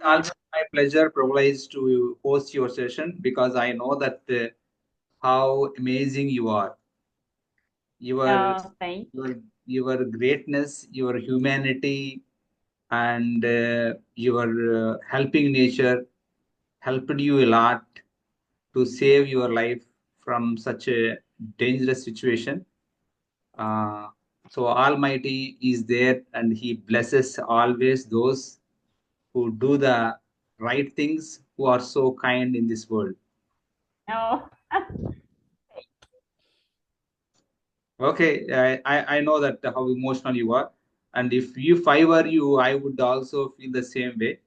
always my pleasure, privilege to host your session because I know that how amazing you are. Your Oh, thank your greatness, your humanity, and your helping nature helped you a lot to save your life from such a dangerous situation. Uh, so Almighty is there, and He blesses always those who do the right things, who are so kind in this world. Oh, Okay, I know that how emotional you are, and if I were you, I would also feel the same way.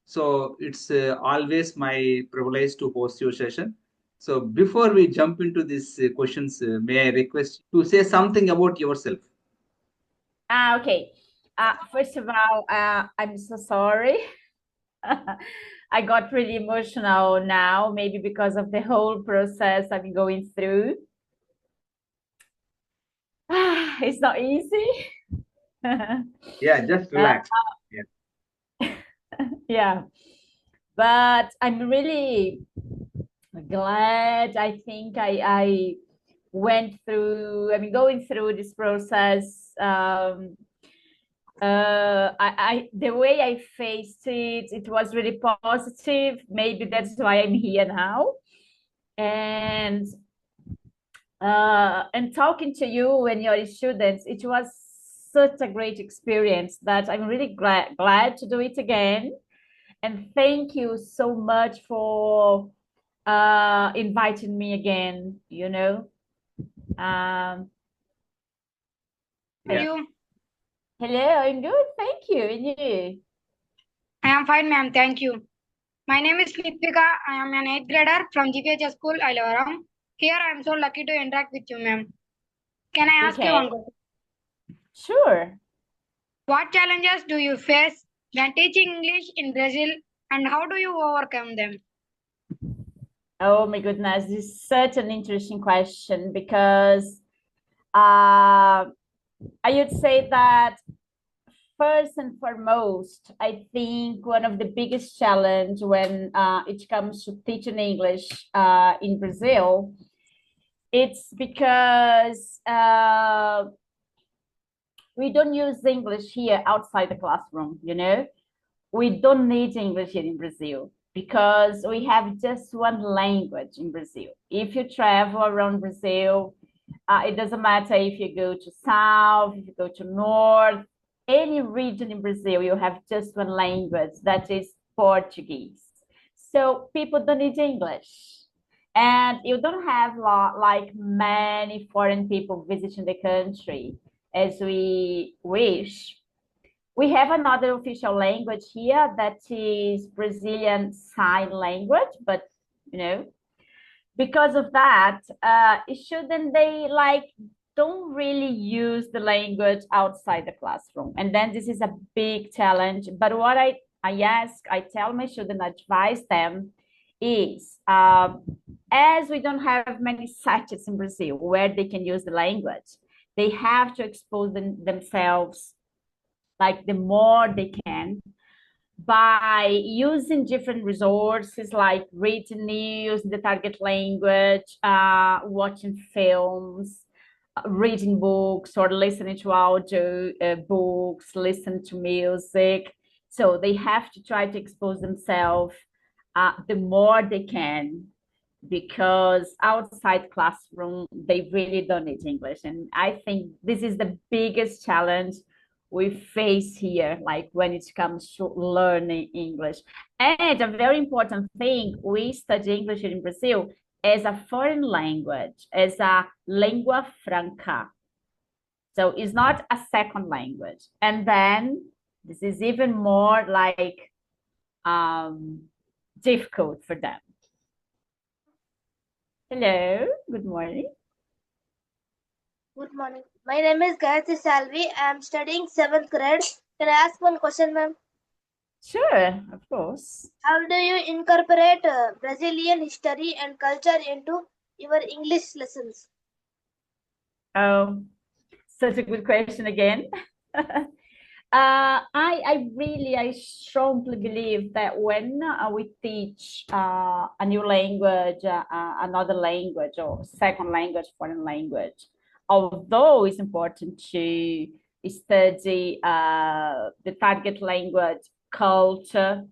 So it's always my privilege to host your session. So before we jump into these questions, may I request you to say something about yourself? okay. First of all, I'm so sorry. I got really emotional now, maybe because of the whole process I'm going through. It's not easy. Yeah, just Uh, relax. Yeah. yeah, but I'm really glad. I think I went through, I mean, going through this process. The way I faced it, it was really positive. Maybe that's why I'm here now. And talking to you and your students, it was such a great experience that I'm really glad to do it again. And thank you so much for inviting me again, you know. Um, Yeah. You? Hello, I'm good, thank you. And you? I am fine, ma'am. Thank you. My name is Nipika. I am an 8th grader from GPH School, Ilovaram. Here I am so lucky to interact with you, ma'am. Can I ask you Okay, one question? sure. What challenges do you face when teaching English in Brazil and how do you overcome them? Oh my goodness, this is such an interesting question because I would say that first and foremost, I think one of the biggest challenge when it comes to teaching English in Brazil, it's because we don't use English here outside the classroom, you know? We don't need English here in Brazil because we have just one language in Brazil. If you travel around Brazil, it doesn't matter if you go to south, if you go to north, any region in Brazil, you have just one language that is Portuguese. So people don't need English. And you don't have like many foreign people visiting the country as we wish. We have another official language here that is Brazilian Sign Language, but you know, because of that, shouldn't they like don't really use the language outside the classroom? And then this is a big challenge. But what I tell my students, advise them is as we don't have many sites in Brazil where they can use the language, they have to expose themselves like the more they can by using different resources like reading news in the target language, watching films, reading books, or listening to audio books, listen to music. So they have to try to expose themselves the more they can because outside classroom they really don't need English, and I think this is the biggest challenge we face here, like when it comes to learning English. And a very important thing, we study English in Brazil as a foreign language, as a lingua franca. So it's not a second language. And then this is even more like um, difficult for them. Hello, good morning. Good morning. My name is Gayatri Salvi. I am studying 7th grade. Can I ask one question, ma'am? Sure, of course. How do you incorporate Brazilian history and culture into your English lessons? Oh, such a good question again. I strongly believe that when we teach a new language, another language or second language, foreign language, although it's important to study the target language culture,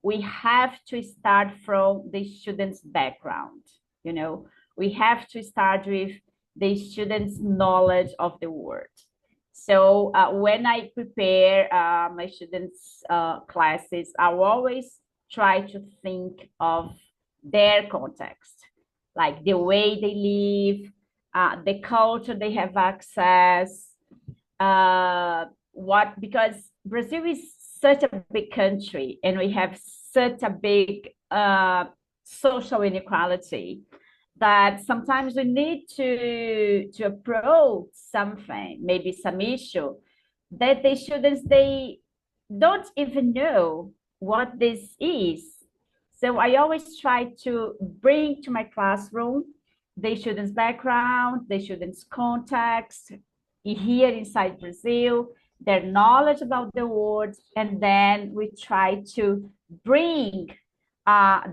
we have to start from the student's background. You know, we have to start with the student's knowledge of the word. So when I prepare my students' classes, I will always try to think of their context, like the way they live, the culture they have access, because Brazil is such a big country and we have such a big social inequality that sometimes we need to approach something, maybe some issue that the students they don't even know what this is. So I always try to bring to my classroom the students' background, the students' context here inside Brazil, their knowledge about the words, and then we try to bring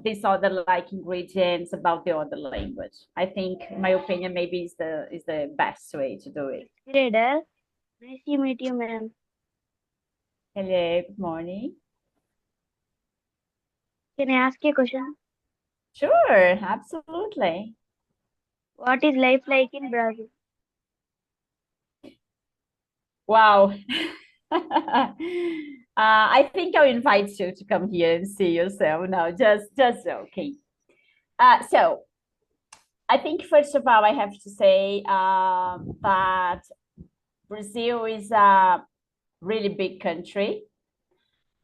these other like ingredients about the other language. I think, in my opinion, maybe is the best way to do it. Grader, nice to meet you, ma'am. Hello, good morning. Can I ask you a question? Sure, absolutely. What is life like in Brazil? Wow. I think I'll invite you to come here and see yourself. No, just joking. So I think first of all, I have to say that Brazil is a really big country,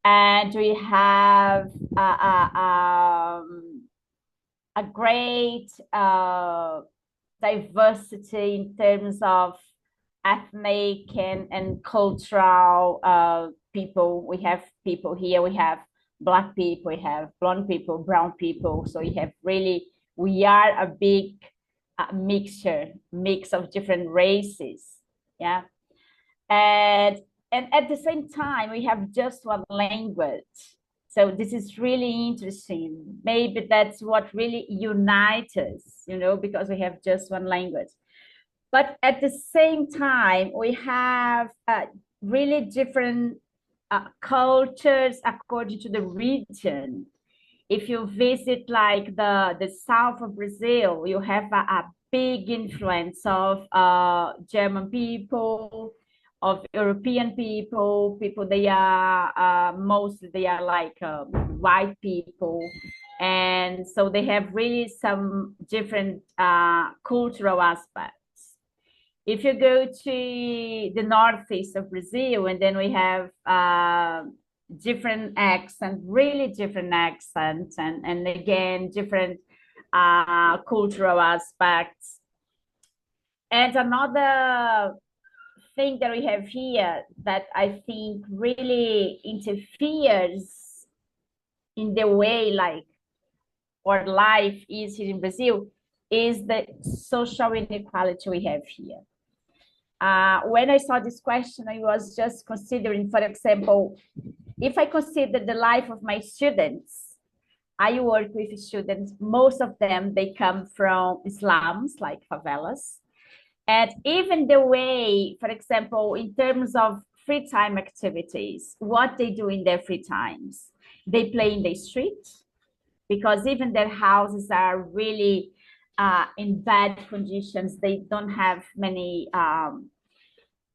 and we have a great diversity in terms of ethnic and cultural people. We have people here, we have Black people, we have blonde people, brown people. So we are a big mix of different races. Yeah. And at the same time, we have just one language. So this is really interesting. Maybe that's what really unites us, because we have just one language. But at the same time, we have really different cultures according to the region. If you visit like the south of Brazil, you have a big influence of German people, of European people they are mostly they are like white people. And so they have really some different cultural aspects. If you go to the northeast of Brazil, and then we have different accents, really different accents, and again, different cultural aspects. And another thing that we have here that I think really interferes in the way like our life is here in Brazil is the social inequality we have here. When I saw this question, I was just considering, for example, if I consider the life of my students, I work with students, most of them, they come from slums, like favelas. And even the way, for example, in terms of free time activities, what they do in their free times, they play in the street because even their houses are really in bad conditions. They don't have many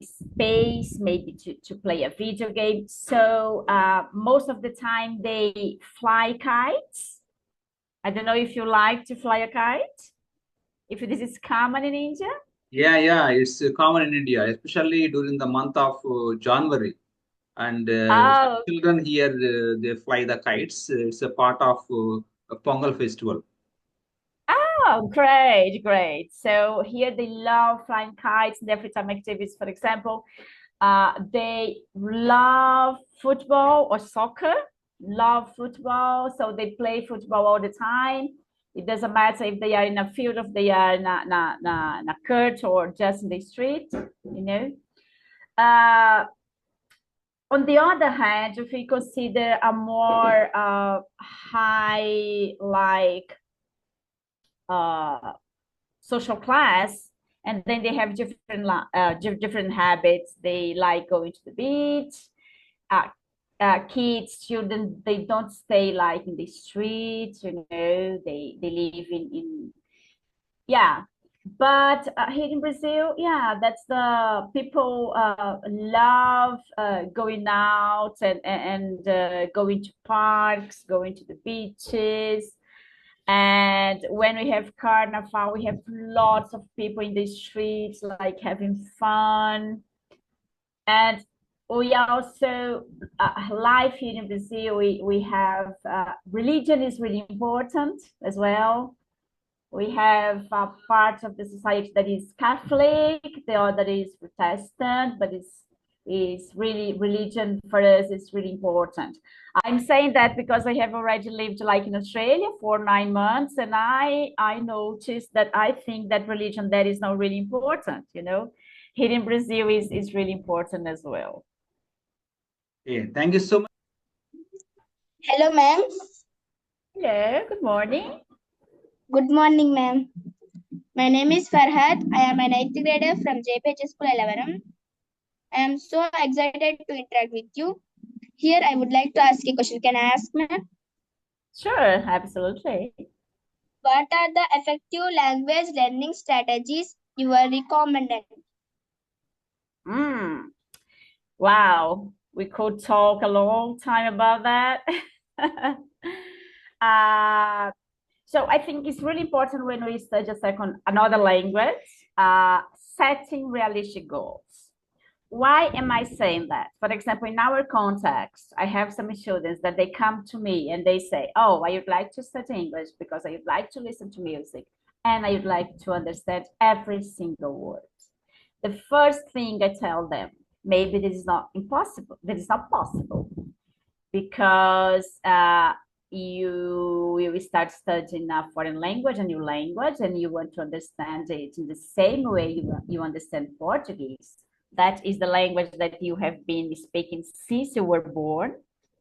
space maybe to play a video game. So most of the time they fly kites. I don't know if you like to fly a kite, if this is common in India. Yeah, it's common in India, especially during the month of January. And children here, they fly the kites. It's a part of a Pongal festival. Oh, great. So here they love flying kites and their free time activities. For example, they love football or soccer, so they play football all the time. It doesn't matter if they are in a field, if they are in a court or just in the street, On the other hand, if we consider a more high like social class, and then they have different habits. They like going to the beach. Kids, children, they don't stay like in the streets. They live in yeah. But here in Brazil, yeah, that's the people love going out and going to parks, going to the beaches. And when we have Carnival, we have lots of people in the streets, like having fun. And we also, life here in Brazil, we have religion is really important as well. We have a part of the society that is Catholic, the other is Protestant, but is really religion for us is really important. I'm saying that because I have already lived like in Australia for 9 months, and I noticed that I think that religion that is not really important, Here in Brazil is really important as well. Yeah, thank you so much. Hello, ma'am. Hello, good morning. Good morning, ma'am. My name is Farhad. I am an 8th grader from JPH School, Elavaram. I am so excited to interact with you. Here, I would like to ask a question. Can I ask, ma'am? Sure, absolutely. What are the effective language learning strategies you are recommending? Wow, we could talk a long time about that. So I think it's really important when we study another language, setting realistic goals. Why am I saying that? For example, in our context, I have some students that they come to me and they say, oh, I would like to study English because I would like to listen to music and I would like to understand every single word. The first thing I tell them, maybe this is not impossible, that is not possible, because you start studying a foreign language, a new language, and you want to understand it in the same way you understand Portuguese. That is the language that you have been speaking since you were born.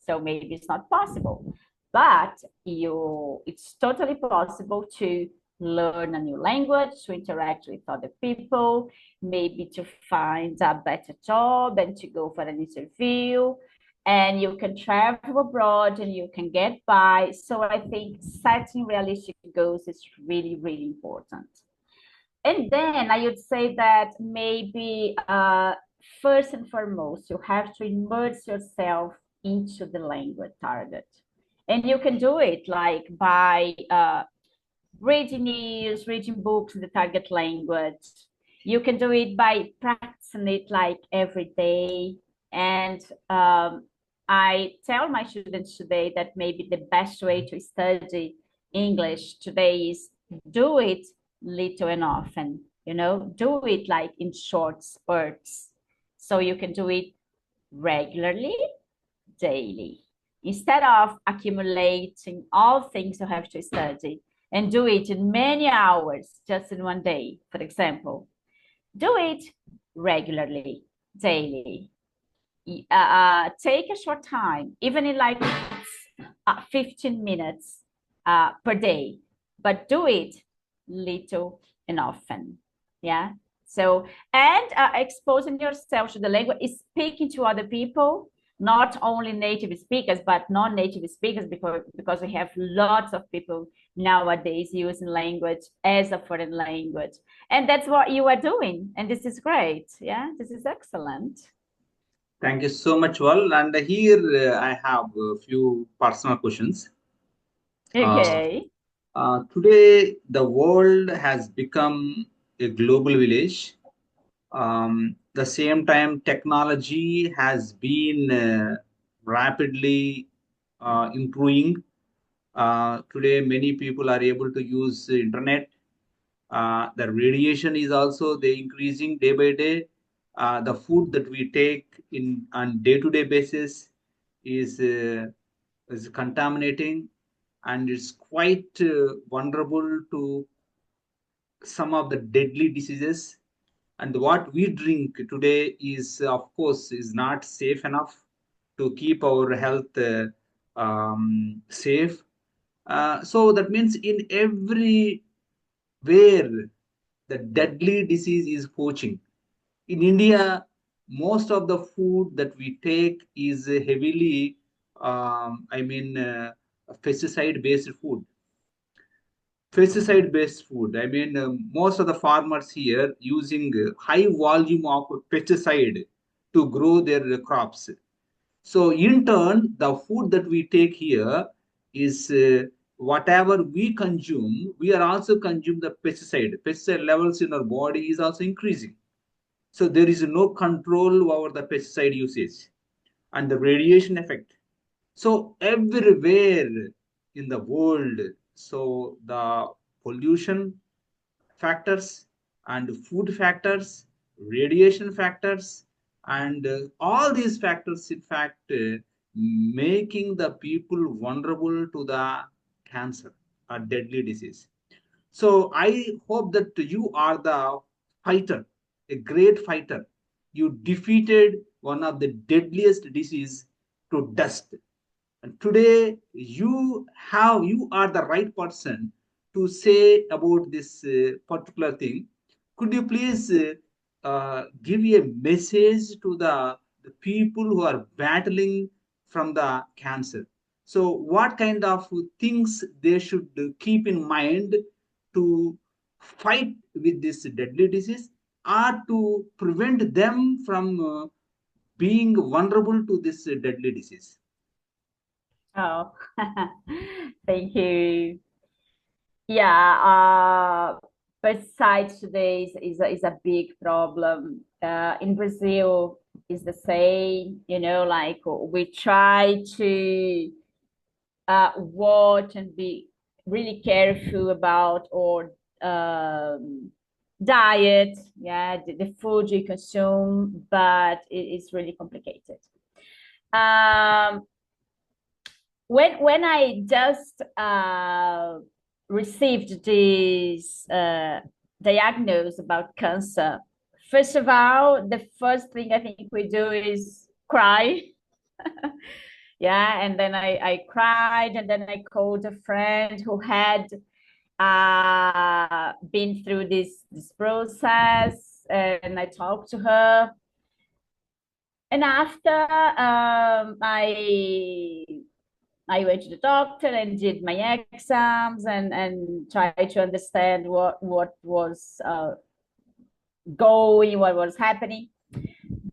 So maybe it's not possible, but it's totally possible to learn a new language, to interact with other people, maybe to find a better job and to go for an interview, and you can travel abroad and you can get by. So I think setting realistic goals is really, really important. And then I would say that maybe first and foremost, you have to immerse yourself into the language target. And you can do it like by reading news, reading books in the target language. You can do it by practicing it like every day. And I tell my students today that maybe the best way to study English today is do it little and often, do it like in short spurts. So you can do it regularly, daily, instead of accumulating all things you have to study and do it in many hours just in one day, for example. Do it regularly, daily. Take a short time, even in like 15 minutes per day, but do it little and often. Yeah. So, and exposing yourself to the language is speaking to other people, not only native speakers, but non-native speakers, because we have lots of people nowadays using language as a foreign language. And that's what you are doing. And this is great. Yeah, this is excellent. Thank you so much, Val. And here I have a few personal questions. Okay. Today, the world has become a global village. The same time, technology has been rapidly improving. Today, many people are able to use the internet. The radiation is also increasing day by day. The food that we take in on day-to-day basis is contaminating, and it's quite vulnerable to some of the deadly diseases. And what we drink today is, of course, is not safe enough. to keep our health safe. So that means in everywhere the deadly disease is poaching. In India, most of the food that we take is heavily, pesticide-based food. Pesticide-based food. Most of the farmers here using high volume of pesticide to grow their crops. So in turn, the food that we take here is whatever we consume, we are also consume the pesticide. Pesticide levels in our body is also increasing. So there is no control over the pesticide usage and the radiation effect. So everywhere in the world, so the pollution factors and food factors, radiation factors, and all these factors, in fact, making the people vulnerable to the cancer or deadly disease. So I hope that you are the fighter, a great fighter. You defeated one of the deadliest disease to dust. And today you are the right person to say about this particular thing. Could you please give a message to the people who are battling from the cancer? So what kind of things they should keep in mind to fight with this deadly disease, or to prevent them from being vulnerable to this deadly disease? Oh, thank you. Yeah, pesticide today is a big problem. In Brazil, is the same, like we try to watch and be really careful about our diet, yeah, the food you consume, but it's really complicated. When I just received this diagnosis about cancer, first of all, the first thing I think we do is cry. Yeah, and then I cried, and then I called a friend who had been through this process, and I talked to her. And after I went to the doctor and did my exams and tried to understand what was what was happening.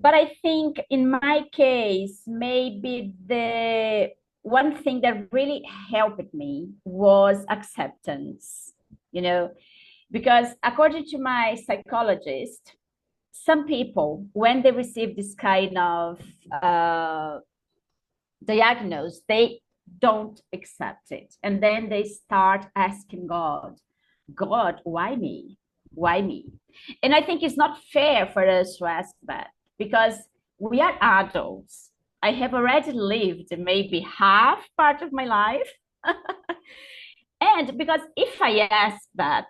But I think in my case, maybe the one thing that really helped me was acceptance, because according to my psychologist, some people, when they receive this kind of diagnosis, they don't accept it. And then they start asking God, why me? Why me? And I think it's not fair for us to ask that, because we are adults. I have already lived maybe half part of my life. And because if I ask that,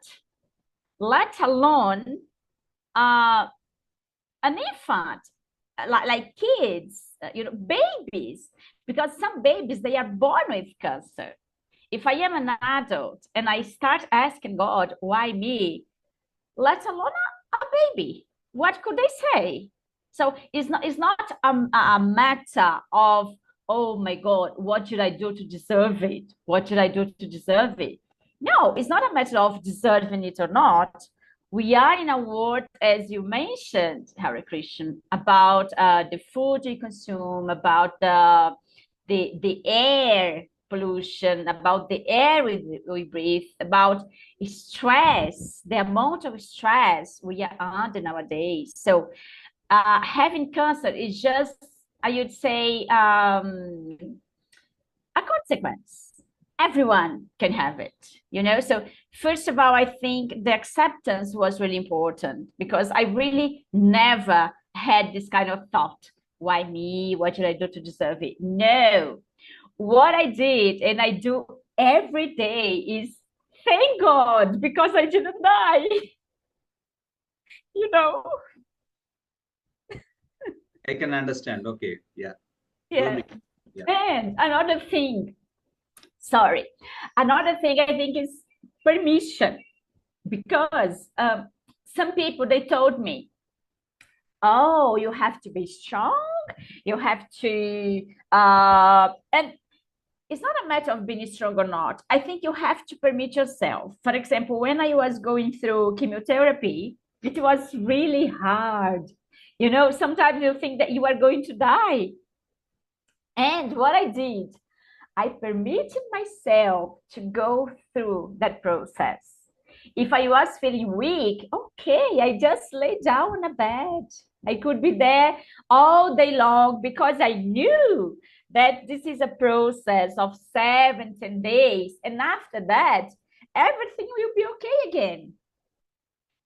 let alone an infant, like kids, babies, because some babies, they are born with cancer. If I am an adult and I start asking God, why me? Let alone a baby, what could they say? So it's not a matter of, oh my God, what should I do to deserve it? What should I do to deserve it? No, it's not a matter of deserving it or not. We are in a world, as you mentioned, Hare Krishna, about the food we consume, about the air pollution, about the air we breathe, about stress, the amount of stress we are under nowadays. So having cancer is just, I would say, a consequence. Everyone can have it, So first of all, I think the acceptance was really important, because I really never had this kind of thought. Why me? What should I do to deserve it? No. What I did, and I do every day, is thank God, because I didn't die. I can understand. Okay. Yeah. Yeah. Yeah. And another thing I think is permission, because some people, they told me, oh, you have to be strong, you have to and it's not a matter of being strong or not. I think you have to permit yourself. For example, when I was going through chemotherapy, it was really hard. You know, sometimes you think that you are going to die. And what I did, I permitted myself to go through that process. If I was feeling weak, okay, I just lay down on a bed. I could be there all day long because I knew that this is a process of 7, 10 days. And after that, everything will be okay again.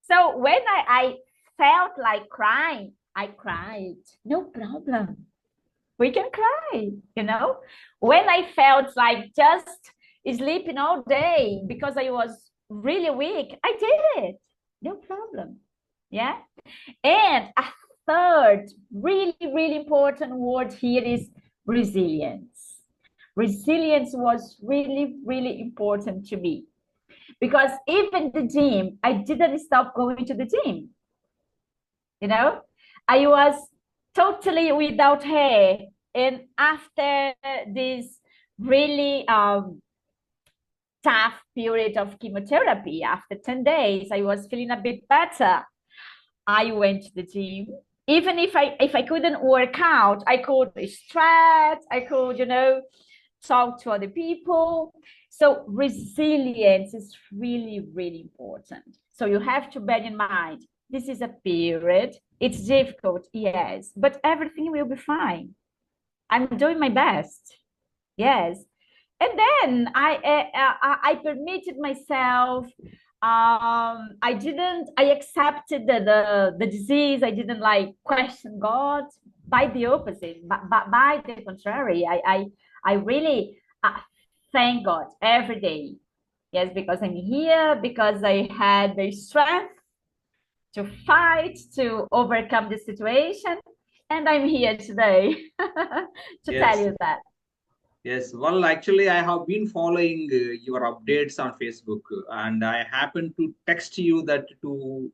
So when I felt like crying, I cried. No problem. We can cry, you know. When I felt like just sleeping all day because I was really weak, I did it. No problem. Yeah. And a third really, really important word here is resilience. Resilience was really, really important to me, because even the gym, I didn't stop going to the gym. You know, I was totally without hair. And after this really tough period of chemotherapy, after 10 days, I was feeling a bit better. I went to the gym. Even if I couldn't work out, I could stretch, I could, you know, talk to other people. So resilience is really, really important. So you have to bear in mind, this is a period. It's difficult, yes, but everything will be fine. I'm doing my best. Yes. And then I permitted myself. I accepted the disease. I didn't like question God. By the opposite, but by the contrary, I really thank God every day. Yes, because I'm here, because I had the strength to fight, to overcome the situation. And I'm here today to tell Yes. you that. Yes, well, actually, I have been following your updates on Facebook, and I happen to text you that to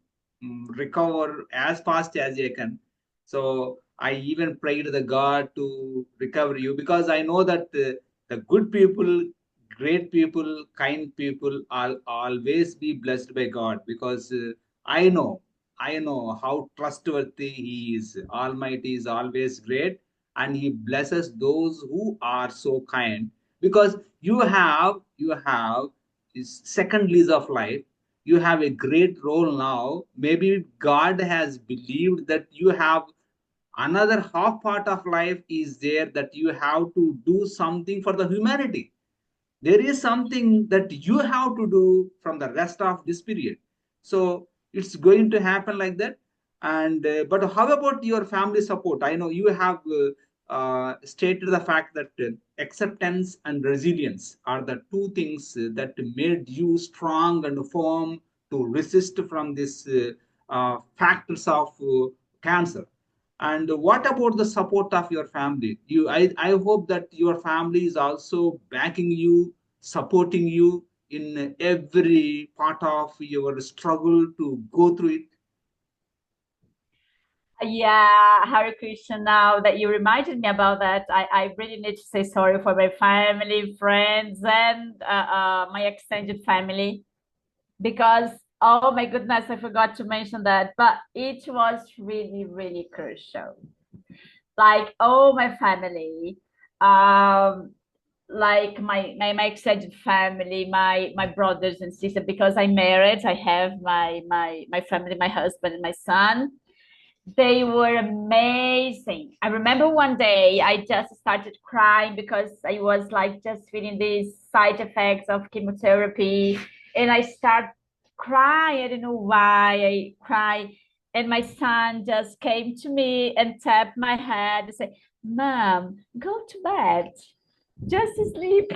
recover as fast as I can. So I even prayed the God to recover you, because I know that the good people, great people, kind people are always be blessed by God, because I know how trustworthy He is. Almighty is always great, and He blesses those who are so kind, because you have this second lease of life. You have a great role now. Maybe God has believed that you have another half part of life is there, that you have to do something for the humanity. There is something that you have to do from the rest of this period. So it's going to happen like that. And but how about your family support? I know you have stated the fact that acceptance and resilience are the two things that made you strong and firm to resist from this factors of cancer. And what about the support of your family? I hope that your family is also backing you, supporting you in every part of your struggle to go through it. Yeah, Hare Krishna, now that you reminded me about that, I really need to say sorry for my family, friends, and my extended family, because, oh my goodness, I forgot to mention that, but it was really, really crucial. Like, oh, my family, um, like my extended family, my brothers and sisters, because I'm married, I have my family, my husband and my son. They were amazing. I remember one day I just started crying because I was like just feeling these side effects of chemotherapy. And I start crying. I don't know why I cry. And my son just came to me and tapped my head and said, Mom, go to bed. Just sleep.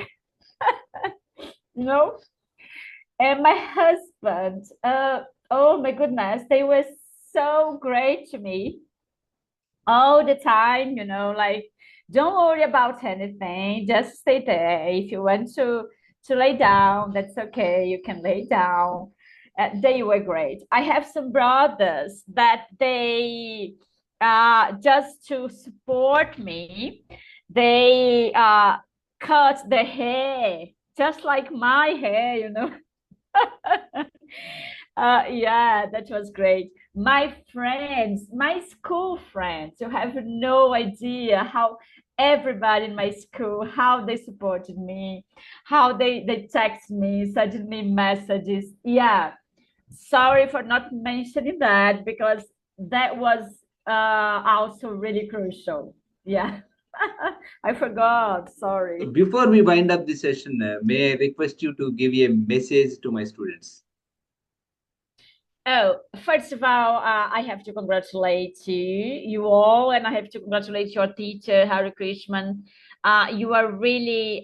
You know? And my husband, oh my goodness, they were so great to me all the time, you know, like Don't worry about anything. Just stay there. If you want to lay down, that's okay. You can lay down. They were great. I have some brothers that they just to support me, they cut their hair just like my hair, you know. Yeah, that was great. My friends, my school friends, you have no idea how everybody in my school, how they supported me, how they text me, send me messages. Yeah, sorry for not mentioning that because that was also really crucial. Yeah, I forgot. Sorry. Before we wind up this session, may I request you to give a message to my students? Oh, first of all, I have to congratulate you all, and I have to congratulate your teacher, Harry Krishman. You are really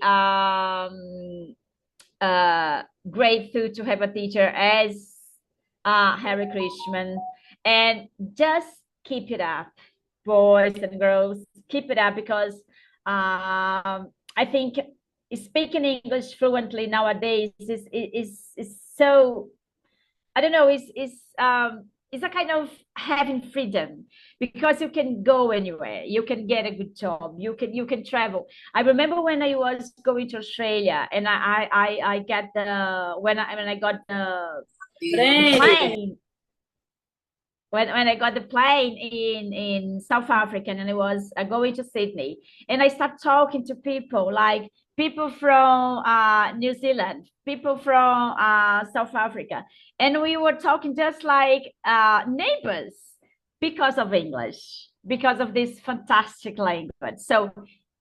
grateful to have a teacher as Harry Krishman, and just keep it up, boys and girls. Keep it up because I think speaking English fluently nowadays is so, I don't know, it's a kind of having freedom because you can go anywhere, you can get a good job, you can travel. I remember when I was going to Australia and I got the when I got the plane when I got the plane in South Africa and I was going to Sydney and I start talking to people like people from New Zealand, people from South Africa, and we were talking just like neighbors because of English, because of this fantastic language. So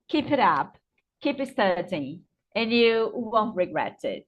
keep it up, keep studying, and you won't regret it.